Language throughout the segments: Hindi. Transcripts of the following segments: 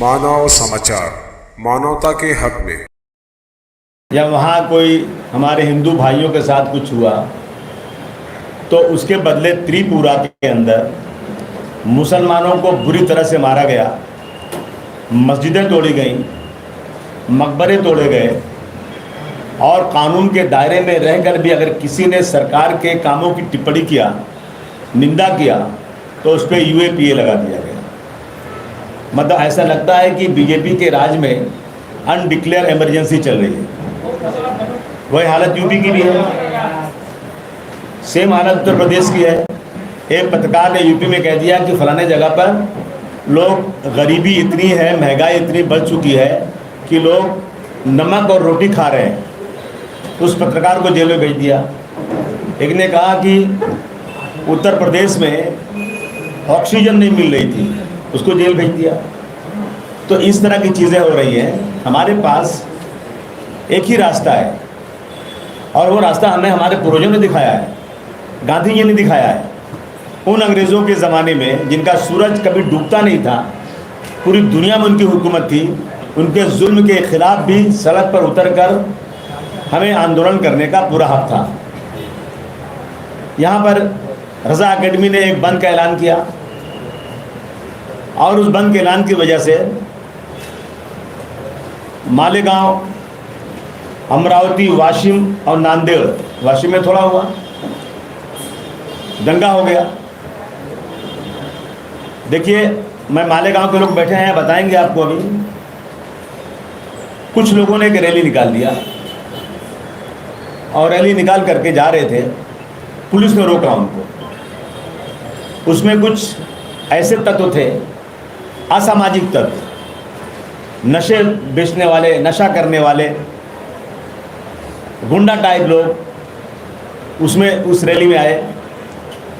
मानव समाचार, मानवता के हक में। या वहाँ कोई हमारे हिंदू भाइयों के साथ कुछ हुआ तो उसके बदले त्रिपुरा के अंदर मुसलमानों को बुरी तरह से मारा गया, मस्जिदें तोड़ी गईं, मकबरे तोड़े गए और कानून के दायरे में रहकर भी अगर किसी ने सरकार के कामों की टिप्पणी किया, निंदा किया तो उस पर यूएपीए लगा दिया गया। मतलब ऐसा लगता है कि बीजेपी के राज में अनडिक्लेयर इमरजेंसी चल रही है। वही हालत यूपी की भी है, सेम हालत उत्तर प्रदेश की है। एक पत्रकार ने यूपी में कह दिया कि फलाने जगह पर लोग, गरीबी इतनी है, महंगाई इतनी बढ़ चुकी है कि लोग नमक और रोटी खा रहे हैं। उस पत्रकार को जेल में भेज दिया। एक ने कहा कि उत्तर प्रदेश में ऑक्सीजन नहीं मिल रही थी, उसको जेल भेज दिया। तो इस तरह की चीज़ें हो रही हैं। हमारे पास एक ही रास्ता है और वो रास्ता हमें हमारे पूर्वजों ने दिखाया है, गांधी जी ने दिखाया है। उन अंग्रेज़ों के ज़माने में जिनका सूरज कभी डूबता नहीं था, पूरी दुनिया में उनकी हुकूमत थी, उनके जुल्म के ख़िलाफ़ भी सड़क पर उतरकर हमें आंदोलन करने का पूरा हक था। यहाँ पर रज़ा एकेडमी ने एक बंद का ऐलान किया और उस बंद के ऐलान की वजह से मालेगांव, अमरावती, वाशिम और नांदेड़, वाशिम में थोड़ा हुआ, दंगा हो गया। देखिए, मैं मालेगांव के लोग बैठे हैं, बताएंगे आपको। अभी कुछ लोगों ने एक रैली निकाल दिया और रैली निकाल करके जा रहे थे, पुलिस ने रोका उनको। उसमें कुछ ऐसे तत्व थे, असामाजिक तत्व, नशे बेचने वाले, नशा करने वाले, गुंडा टाइप लोग उसमें उस रैली में आए।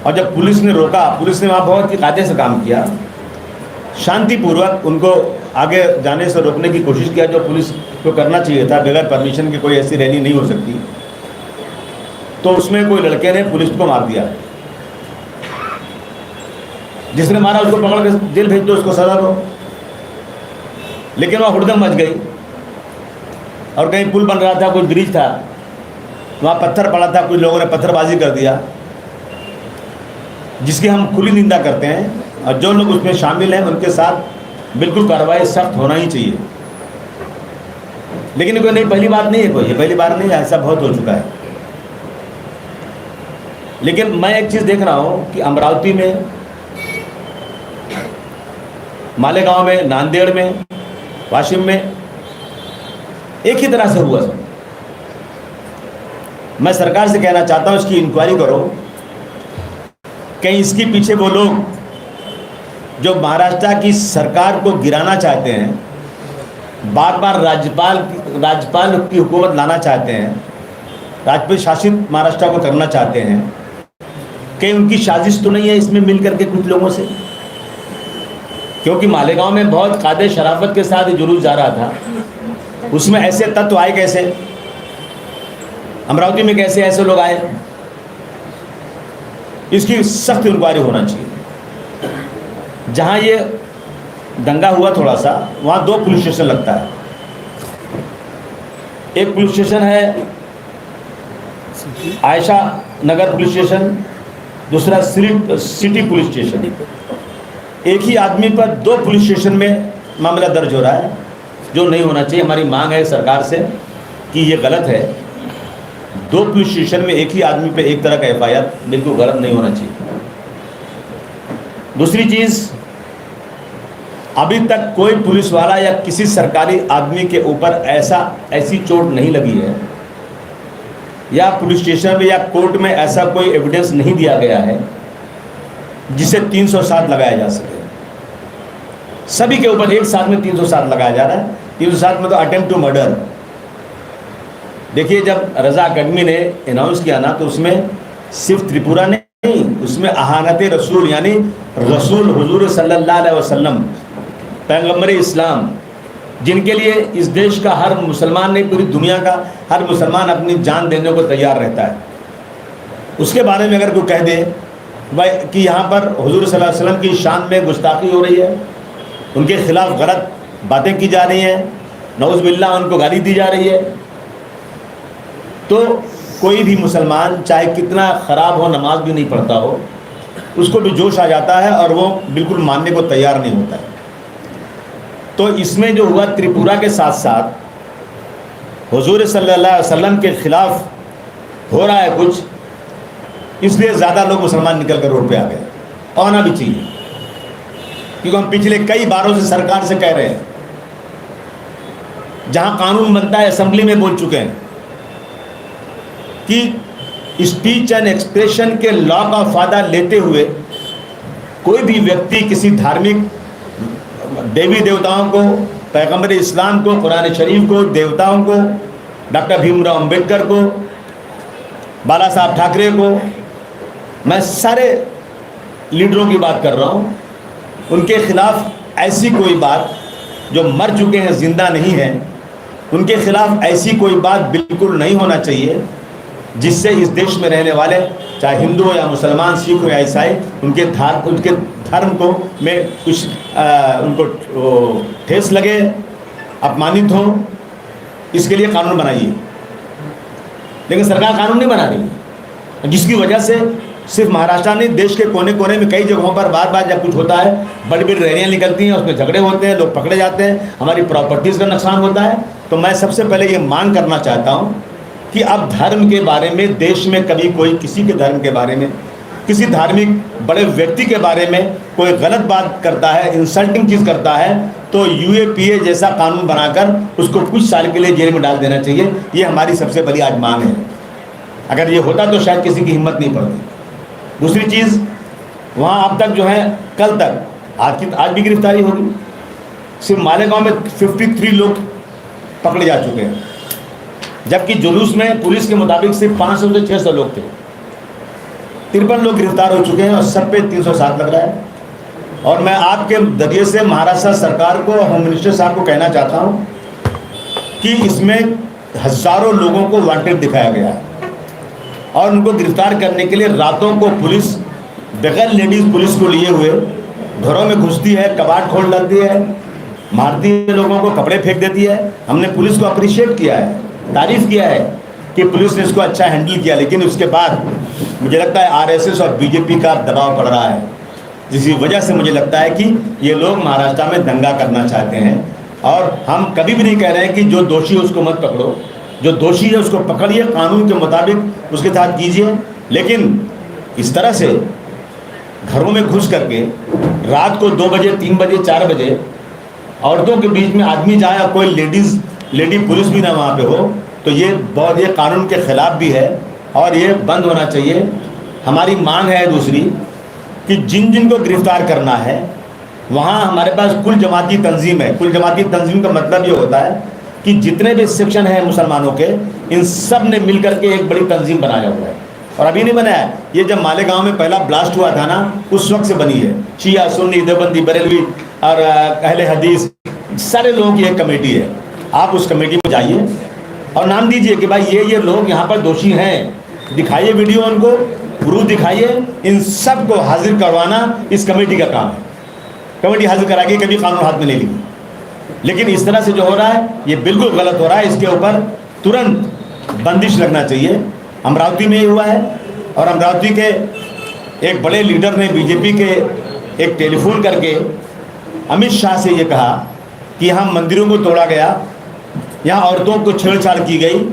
और जब पुलिस ने रोका, पुलिस ने वहाँ बहुत ही कायदे से काम किया, शांतिपूर्वक उनको आगे जाने से रोकने की कोशिश किया, जो पुलिस को करना चाहिए था। बगैर परमिशन के कोई ऐसी रैली नहीं हो सकती। तो उसमें कोई लड़के ने पुलिस को मार दिया। जिसने मारा उसको पकड़ के जेल भेज दो, उसको सजा दो। लेकिन वहाँ हुड़दंग मच गई और कहीं पुल बन रहा था, कोई ब्रिज था, वहाँ पत्थर पड़ा था, कुछ लोगों ने पत्थरबाजी कर दिया, जिसकी हम खुली निंदा करते हैं। और जो लोग उसमें शामिल हैं उनके साथ बिल्कुल कार्रवाई सख्त होना ही चाहिए। लेकिन कोई नहीं, पहली बात नहीं है, कोई ये पहली बार नहीं है, ऐसा बहुत हो चुका है। लेकिन मैं एक चीज़ देख रहा हूँ कि अमरावती में, मालेगांव में, नांदेड़ में, वाशिम में एक ही तरह से हुआ सब। मैं सरकार से कहना चाहता हूँ, इसकी इंक्वायरी करो। कहीं इसके पीछे वो लोग जो महाराष्ट्र की सरकार को गिराना चाहते हैं, बार बार राज्यपाल की हुकूमत लाना चाहते हैं, राजपूत शासित महाराष्ट्र को करना चाहते हैं, कहीं उनकी साजिश तो नहीं है इसमें मिल करके कुछ लोगों से? क्योंकि मालेगांव में बहुत कायदे शराफत के साथ जुलूस जा रहा था, उसमें ऐसे तत्व आए कैसे? अमरावती में कैसे ऐसे लोग आए? इसकी सख्त इंक्वायरी होना चाहिए। जहां ये दंगा हुआ थोड़ा सा, वहां 2 पुलिस स्टेशन लगता है। एक पुलिस स्टेशन है आयशा नगर पुलिस स्टेशन, दूसरा सिटी पुलिस स्टेशन। एक ही आदमी पर 2 पुलिस स्टेशन में मामला दर्ज हो रहा है, जो नहीं होना चाहिए। हमारी मांग है सरकार से कि ये गलत है। 2 पुलिस स्टेशन में एक ही आदमी पे एक तरह का एफआईआर बिल्कुल गलत नहीं होना चाहिए। दूसरी चीज़, अभी तक कोई पुलिस वाला या किसी सरकारी आदमी के ऊपर ऐसी चोट नहीं लगी है, या पुलिस स्टेशन में या कोर्ट में ऐसा कोई एविडेंस नहीं दिया गया है जिसे 307 लगाया जा सके। सभी के ऊपर एक साथ में 307 लगाया जा रहा है। 307 में तो अटेम्प्ट टू मर्डर। देखिए, जब रज़ा एकेडमी ने अनाउंस किया ना, तो उसमें सिर्फ त्रिपुरा नहीं, उसमें अहानत रसूल, यानी रसूल हुजूर सल्लल्लाहु अलैहि वसल्लम, पैगंबर इस्लाम, जिनके लिए इस देश का हर मुसलमान नहीं, पूरी दुनिया का हर मुसलमान अपनी जान देने को तैयार रहता है, उसके बारे में अगर कोई कह दे भाई कि यहाँ पर हुजूर सल्लल्लाहु अलैहि वसल्लम की शान में गुस्ताखी हो रही है, उनके खिलाफ गलत बातें की जा रही हैं, नौज़ुबिल्लाह उनको गाली दी जा रही है। तो कोई भी मुसलमान चाहे कितना ख़राब हो, नमाज भी नहीं पढ़ता हो, उसको भी जोश आ जाता है और वो बिल्कुल मानने को तैयार नहीं होता है। तो इसमें जो हुआ त्रिपुरा के साथ साथ हुजूर सल्लल्लाहु अलैहि वसल्लम के ख़िलाफ़ हो रहा है कुछ, इसलिए ज़्यादा लोग मुसलमान निकल कर रोड पे आ गए। आना भी चाहिए, क्योंकि हम पिछले कई बारों से सरकार से कह रहे हैं, जहाँ कानून बनता है असेंबली में बोल चुके हैं कि स्पीच एंड एक्सप्रेशन के लॉ का फ़ायदा लेते हुए कोई भी व्यक्ति किसी धार्मिक देवी देवताओं को, पैगंबर इस्लाम को, कुरान शरीफ को, देवताओं को, डॉक्टर भीमराव अंबेडकर को, बाला साहब ठाकरे को, मैं सारे लीडरों की बात कर रहा हूँ, उनके ख़िलाफ़ ऐसी कोई बात, जो मर चुके हैं ज़िंदा नहीं हैं, उनके ख़िलाफ़ ऐसी कोई बात बिल्कुल नहीं होना चाहिए जिससे इस देश में रहने वाले, चाहे हिंदू हो या मुसलमान, सिख हो या ईसाई, उनके धर्म को में कुछ उनको ठेस लगे, अपमानित हो। इसके लिए कानून बनाइए, लेकिन सरकार कानून नहीं बना रही है, जिसकी वजह से सिर्फ महाराष्ट्र नहीं, देश के कोने कोने में कई जगहों पर बार बार जब कुछ होता है, बड़ी बड़ी रैलियाँ निकलती हैं, उसमें झगड़े होते हैं, लोग पकड़े जाते हैं, हमारी प्रॉपर्टीज़ का नुकसान होता है। तो मैं सबसे पहले ये मांग करना चाहता हूँ कि अब धर्म के बारे में देश में कभी कोई किसी के धर्म के बारे में, किसी धार्मिक बड़े व्यक्ति के बारे में कोई गलत बात करता है, इंसल्टिंग चीज़ करता है, तो यूएपीए जैसा कानून बनाकर उसको कुछ साल के लिए जेल में डाल देना चाहिए। ये हमारी सबसे बड़ी आज मांग है। अगर ये होता तो शायद किसी की हिम्मत नहीं पड़ती। दूसरी चीज़, वहाँ अब तक जो है, कल तक आज भी गिरफ्तारी होगी, सिर्फ मालेगांव में 53 लोग पकड़े जा चुके हैं, जबकि जुलूस में पुलिस के मुताबिक सिर्फ 500 से 600 लोग थे। 53 लोग गिरफ्तार हो चुके हैं और सब पे 307 लग रहा है। और मैं आपके जरिए से महाराष्ट्र सरकार को, होम मिनिस्टर साहब को कहना चाहता हूँ कि इसमें हज़ारों लोगों को वांटेड दिखाया गया है और उनको गिरफ्तार करने के लिए रातों को पुलिस बगैर लेडीज़ पुलिस को लिए हुए घरों में घुसती है, कबाड़ खोल डालती है, मारती है, लोगों को कपड़े फेंक देती है। हमने पुलिस को अप्रिशिएट किया है, तारीफ़ किया है कि पुलिस ने इसको अच्छा हैंडल किया, लेकिन उसके बाद मुझे लगता है आरएसएस और बीजेपी का दबाव पड़ रहा है, जिसकी वजह से मुझे लगता है कि ये लोग महाराष्ट्र में दंगा करना चाहते हैं। और हम कभी भी नहीं कह रहे हैं कि जो दोषी है उसको मत पकड़ो, जो दोषी है उसको पकड़िए, कानून के मुताबिक उसके साथ कीजिए, लेकिन इस तरह से घरों में घुस करके रात को 2 बजे, 3 बजे, 4 बजे औरतों के बीच में आदमी जाए और कोई लेडी पुलिस भी ना वहाँ पे हो, तो ये कानून के ख़िलाफ़ भी है और ये बंद होना चाहिए। हमारी मांग है दूसरी कि जिन को गिरफ्तार करना है, वहाँ हमारे पास कुल जमाती तंजीम है। कुल जमाती तंजीम का मतलब ये होता है कि जितने भी सेक्शन हैं मुसलमानों के, इन सब ने मिल करके एक बड़ी तंजीम बनाया हुआ है। और अभी नहीं बनाया, ये जब मालेगांव में पहला ब्लास्ट हुआ था ना, उस वक्त से बनी है। शिया, सुन्नी, देवबंदी, बरेलवी और अहले हदीस, सारे लोगों की एक कमेटी है। आप उस कमेटी में जाइए और नाम दीजिए कि भाई ये लोग यहाँ पर दोषी हैं, दिखाइए वीडियो, उनको प्रूफ दिखाइए। इन सब को हाजिर करवाना इस कमेटी का काम है। कमेटी हाजिर करा के कभी कानून हाथ में नहीं ली, लेकिन इस तरह से जो हो रहा है ये बिल्कुल गलत हो रहा है। इसके ऊपर तुरंत बंदिश लगना चाहिए। अमरावती में ये हुआ है और अमरावती के एक बड़े लीडर ने बीजेपी के एक टेलीफोन करके अमित शाह से ये कहा कि यहाँ मंदिरों को तोड़ा गया, यहाँ औरतों को छेड़छाड़ की गई।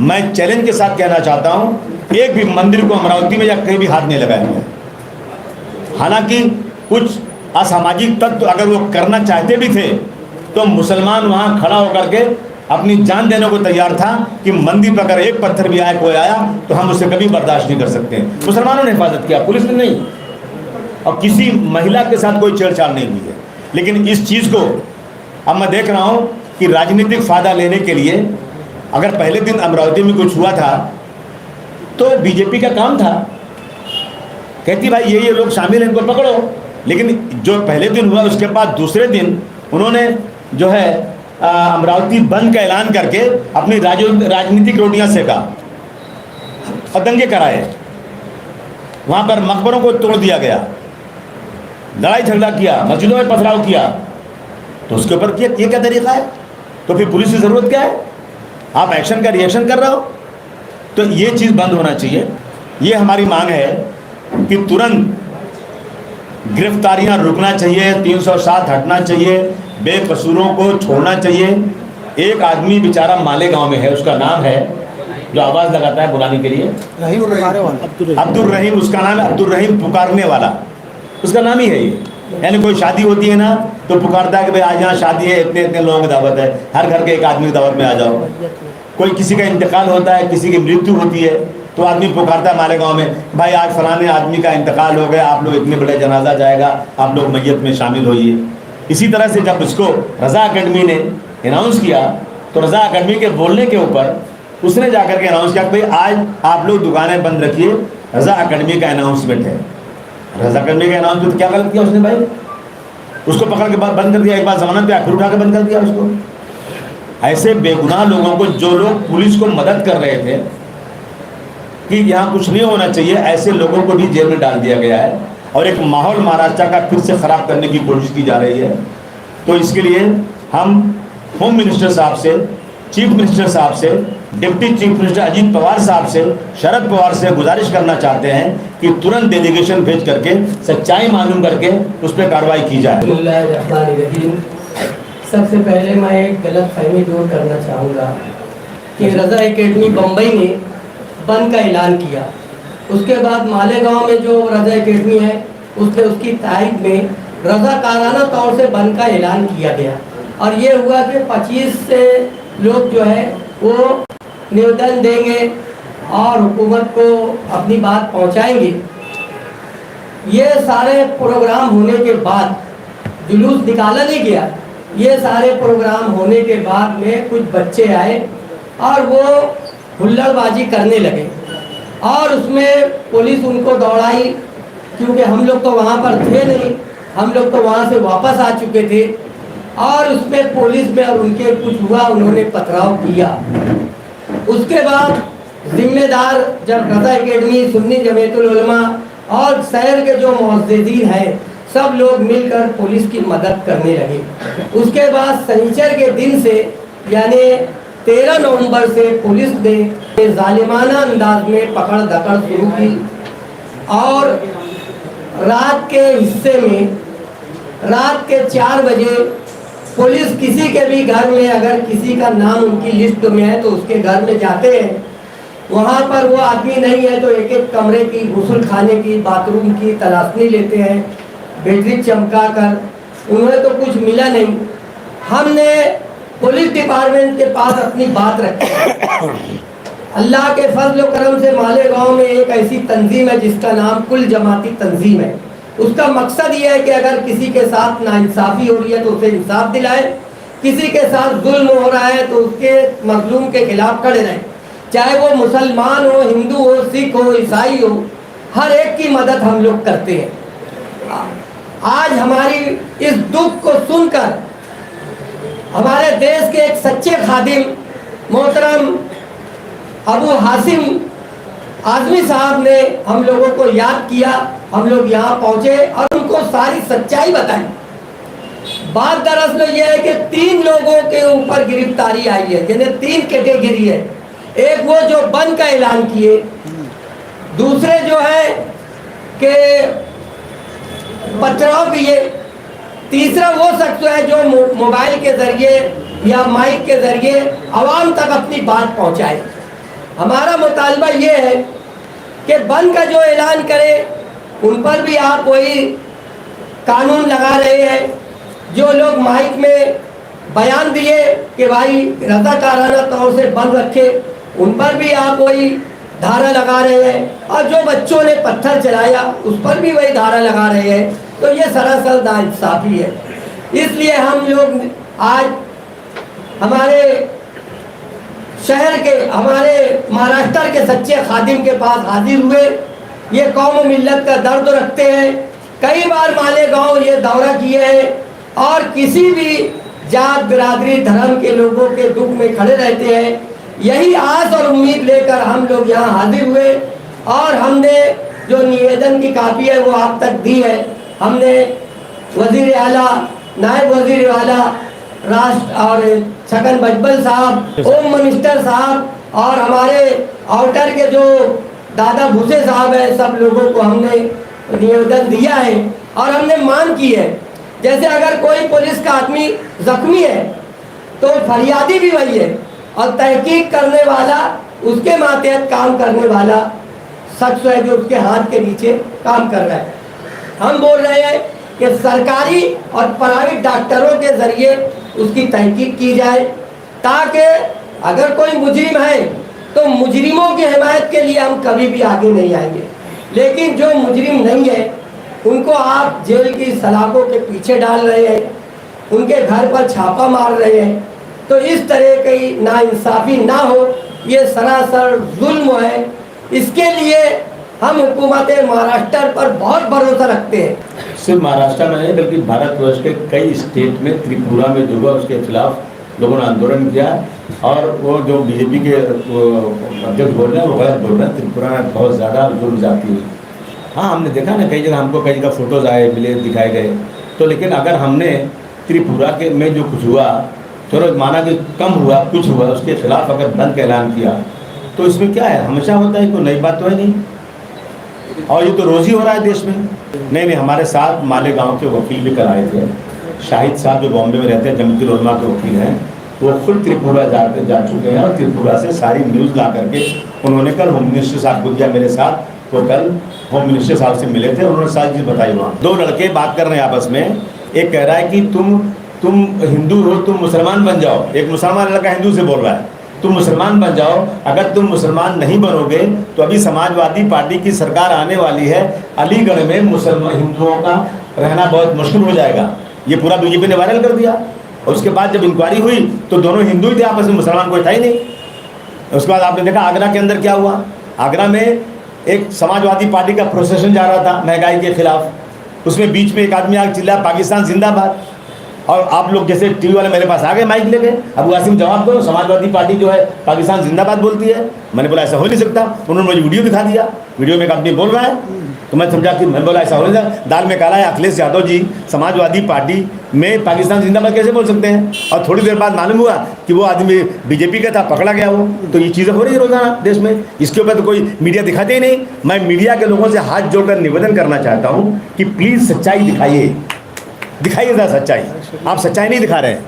मैं चैलेंज के साथ कहना चाहता हूँ, एक भी मंदिर को अमरावती में या कहीं भी हाथ नहीं लगाया गया। हालांकि कुछ असामाजिक तत्व अगर वो करना चाहते भी थे तो मुसलमान वहाँ खड़ा होकर के अपनी जान देने को तैयार था कि मंदिर पर अगर एक पत्थर भी आया, कोई आया, तो हम उसे कभी बर्दाश्त नहीं कर सकते। मुसलमानों ने हिफाजत किया, पुलिस ने नहीं, और किसी महिला के साथ कोई छेड़छाड़ नहीं हुई है। लेकिन इस चीज़ को अब मैं देख रहा हूँ कि राजनीतिक फ़ायदा लेने के लिए, अगर पहले दिन अमरावती में कुछ हुआ था तो बीजेपी का काम था, कहती भाई ये लोग शामिल हैं, इनको पकड़ो। लेकिन जो पहले दिन हुआ उसके बाद दूसरे दिन उन्होंने जो है अमरावती बंद का ऐलान करके अपनी राजनीतिक रोटियां सेका और दंगे कराए। वहाँ पर मकबरों को तोड़ दिया गया, लड़ाई झगड़ा किया, मस्जिदों में पथराव किया। तो उसके ऊपर ये क्या तरीका है? तो फिर पुलिस की ज़रूरत क्या है? आप एक्शन का रिएक्शन कर रहे हो, तो ये चीज़ बंद होना चाहिए। ये हमारी मांग है कि तुरंत गिरफ्तारियां रुकना चाहिए, 307 हटना चाहिए, बेकसूरों को छोड़ना चाहिए। एक आदमी बेचारा मालेगांव में है, उसका नाम है, जो आवाज़ लगाता है बुलाने के लिए, अब्दुल रहीम, उसका नाम है अब्दुल रहीम पुकारने वाला, उसका नाम ही है ये। यानी कोई शादी होती है ना, तो पुकारता है कि भाई आज यहाँ शादी है, इतने इतने लोगों की दावत है, हर घर के एक आदमी की दावत में आ जाओ। कोई किसी का इंतकाल होता है, किसी की मृत्यु होती है, तो आदमी पुकारता है मालेगांव में, भाई आज फलाने आदमी का इंतकाल हो गया, आप लोग इतने बड़े जनाजा जाएगा, आप लोग मैयत में शामिल होइए। इसी तरह से जब इसको रज़ा अकेडमी ने अनाउंस किया, तो रज़ा अकेडमी के बोलने के ऊपर उसने जाकर के अनाउंस किया कि भाई आज आप लोग दुकानें बंद रखिए, रज़ा अकेडमी का अनाउंसमेंट है। रज़ा अकेडमी का अनाउंसमेंट क्या गलत किया उसने भाई? उसको पकड़ के बंद कर दिया, एक बार जमानत पे आखिर उठा के बंद कर दिया उसको। ऐसे बेगुनाह लोगों को, जो लोग पुलिस को मदद कर रहे थे कि यहाँ कुछ नहीं होना चाहिए, ऐसे लोगों को भी जेल में डाल दिया गया है और एक माहौल महाराष्ट्र का फिर से ख़राब करने की कोशिश की जा रही है। तो इसके लिए हम होम मिनिस्टर साहब से, चीफ मिनिस्टर साहब से, deputy chief minister Ajit Pawar साहब से, शरद पवार से गुजारिश करना चाहते हैं कि तुरंत डेलीगेशन भेज करके सच्चाई मालूम करके उस पर कार्रवाई की जाए। सबसे पहले मैं एक गलत फहमी दूर करना चाहूँगा कि रज़ा एकेडमी बम्बई ने बंद का ऐलान किया, उसके बाद मालेगांव में जो रज़ा एकेडमी है उसने उसकी तारीख में रज़ाकाराना तौर से बंद का ऐलान किया गया और ये हुआ कि 25 से लोग जो है वो निवेदन देंगे और हुकूमत को अपनी बात पहुंचाएंगे। ये सारे प्रोग्राम होने के बाद जुलूस निकाला नहीं गया। ये सारे प्रोग्राम होने के बाद में कुछ बच्चे आए और वो हुल्लड़बाजी करने लगे और उसमें पुलिस उनको दौड़ाई, क्योंकि हम लोग तो वहाँ पर थे नहीं, हम लोग तो वहाँ से वापस आ चुके थे और उसमें पुलिस में और उनके कुछ हुआ, उन्होंने पथराव किया। उसके बाद जिम्मेदार जब रज़ा एकेडमी, सुन्नी जमीयतुल उलमा और शहर के जो मुअज़्ज़िज़ीन हैं, सब लोग मिलकर पुलिस की मदद करने लगे। उसके बाद शनिचर के दिन से यानी 13 नवंबर से पुलिस ने जालिमाना अंदाज में पकड़ दकड़ शुरू की और रात के हिस्से में, रात के 4 बजे पुलिस किसी के भी घर में अगर किसी का नाम उनकी लिस्ट में है तो उसके घर में जाते हैं। वहाँ पर वो आदमी नहीं है तो एक एक कमरे की, गुस्ल खाने की, बाथरूम की तलाशनी लेते हैं, बैटरी चमका कर। उन्हें तो कुछ मिला नहीं। हमने पुलिस डिपार्टमेंट के पास अपनी बात रखी। अल्लाह के फजल व करम से मालेगांव में एक ऐसी तंजीम है जिसका नाम कुल जमाती तंजीम है। उसका मकसद ये है कि अगर किसी के साथ नाइंसाफ़ी हो रही है तो उसे इंसाफ दिलाए, किसी के साथ जुल्म हो रहा है तो उसके मजलूम के खिलाफ खड़े रहें, चाहे वो मुसलमान हो, हिंदू हो, सिख हो, ईसाई हो, हर एक की मदद हम लोग करते हैं। आज हमारी इस दुख को सुनकर हमारे देश के एक सच्चे खादिम मोहतरम अबू हासिम आज़मी साहब ने हम लोगों को याद किया। हम लोग यहाँ पहुँचे और उनको सारी सच्चाई बताई। बात दरअसल ये है कि 3 लोगों के ऊपर गिरफ्तारी आई है, जिन्हें 3 कैटेगरी है। एक वो जो बंद का ऐलान किए, दूसरे जो है कि पथराव किए, तीसरा वो शख्स है जो मोबाइल के जरिए या माइक के जरिए आवाम तक अपनी बात पहुंचाए। हमारा मुतालबा ये है कि बंद का जो ऐलान करे उन पर भी आप वही कानून लगा रहे हैं। जो लोग माइक में बयान दिए कि भाई रज़ाकाराना तौर से बंद रखे, उन पर भी आप वही धारा लगा रहे हैं और जो बच्चों ने पत्थर चलाया उस पर भी वही धारा लगा रहे हैं। तो ये सरासर नाइंसाफ़ी है। इसलिए हम लोग आज हमारे शहर के, हमारे महाराष्ट्र के सच्चे खादिम के पास हाजिर हुए। ये कौम मिल्लत का दर्द रखते हैं। कई बार मालेगांव ये दौरा किए हैं और किसी भी जात, बिरादरी, धर्म के लोगों के दुख में खड़े रहते हैं। यही आस और उम्मीद लेकर हम लोग यहाँ हाजिर हुए और हमने जो निवेदन की कापी है वो आप तक दी है। हमने वज़ीर आला नायब वजीर वाला राष्ट्र और छगन भुजबल साहब, होम मिनिस्टर साहब और हमारे आउटर के जो दादा भूसे साहब है, सब लोगों को हमने निवेदन दिया है और हमने मांग की है। जैसे अगर कोई पुलिस का आदमी जख्मी है तो फरियादी भी वही है और तहकीक करने वाला, उसके मातहत काम करने वाला शख्स है जो उसके हाथ के नीचे काम कर रहा है। हम बोल रहे हैं कि सरकारी और प्राइवेट डॉक्टरों के जरिए उसकी तहकीक की जाए, ताकि अगर कोई मुजरिम है तो मुजरिमों की हिमायत के लिए हम कभी भी आगे नहीं आएंगे, लेकिन जो मुजरिम नहीं है उनको आप जेल की सलाखों के पीछे डाल रहे हैं, उनके घर पर छापा मार रहे हैं, तो इस तरह की नाइंसाफ़ी ना हो, ये सरासर जुल्म है। इसके लिए हम हुकूमत महाराष्ट्र पर बहुत भरोसा रखते हैं। सिर्फ महाराष्ट्र में नहीं बल्कि भारतवर्ष के कई स्टेट में, त्रिपुरा में जो हुआ उसके खिलाफ लोगों ने आंदोलन किया और वो जो बीजेपी के अध्यक्ष बोल रहे हैं वो गलत बोल रहे हैं। त्रिपुरा में बहुत ज़्यादा जुल्म जाती है। हाँ, हमने देखा ना कई जगह, हमको कई जगह फ़ोटोज़ आए, मिले, दिखाए गए। तो लेकिन अगर हमने त्रिपुरा के में जो कुछ हुआ, चलो माना कि कम हुआ, कुछ हुआ, उसके खिलाफ अगर बंद का ऐलान किया तो इसमें क्या है? हमेशा होता है, कोई नई बात तो है नहीं। और ये तो रोज़ ही हो रहा है देश में। नहीं, हमारे साथ मालेगांव के वकील भी कल आए थे। शाहिद साहब जो बॉम्बे में रहते हैं, जमीयत उलमा के वकील हैं, वो खुद त्रिपुरा जा चुके हैं और त्रिपुरा से सारी न्यूज़ ला करके उन्होंने कल होम मिनिस्टर साहब को दिया। मेरे साथ वो कल होम मिनिस्टर साहब से मिले थे, उन्होंने सारी चीज़ बताई। वहाँ दो लड़के बात कर रहे हैं आपस में। एक कह रहा है कि तुम हिंदू हो, तुम मुसलमान बन जाओ। एक मुसलमान लड़का हिंदू से बोल रहा है तुम मुसलमान बन जाओ। अगर तुम मुसलमान नहीं बनोगे तो अभी समाजवादी पार्टी की सरकार आने वाली है, अलीगढ़ में मुसलमान हिंदुओं का रहना बहुत मुश्किल हो जाएगा। ये पूरा बीजेपी ने वायरल कर दिया। और उसके बाद जब इंक्वायरी हुई तो दोनों हिंदू ही थे, आपस में मुसलमान कोई था ही नहीं। उसके बाद आपने देखा आगरा के अंदर क्या हुआ। आगरा में एक समाजवादी पार्टी का प्रोसेशन जा रहा था महंगाई के खिलाफ। उसमें बीच में एक आदमी आगे चिल्लाया पाकिस्तान जिंदाबाद, और आप लोग जैसे टीवी वाले मेरे पास आ गए माइक लेके, अबू आसिम जवाब दो, समाजवादी पार्टी जो है पाकिस्तान जिंदाबाद बोलती है। मैंने बोला ऐसा हो नहीं सकता। उन्होंने मुझे वीडियो दिखा दिया, वीडियो में एक आदमी बोल रहा है, तो मैं समझा कि मैं बोला ऐसा हो नहीं सकता। दाल में काला है, अखिलेश यादव जी समाजवादी पार्टी में पाकिस्तान जिंदाबाद कैसे बोल सकते हैं? और थोड़ी देर बाद मालूम हुआ कि वो आदमी बीजेपी का था, पकड़ा गया वो। तो ये चीज़ें हो रही है रोजाना देश में, इसके ऊपर तो कोई मीडिया दिखाते ही नहीं। मैं मीडिया के लोगों से हाथ जोड़कर निवेदन करना चाहता हूँ कि प्लीज़ सच्चाई दिखाइए, दिखाइए ज़रा सच्चाई। आप सच्चाई नहीं दिखा रहे हैं।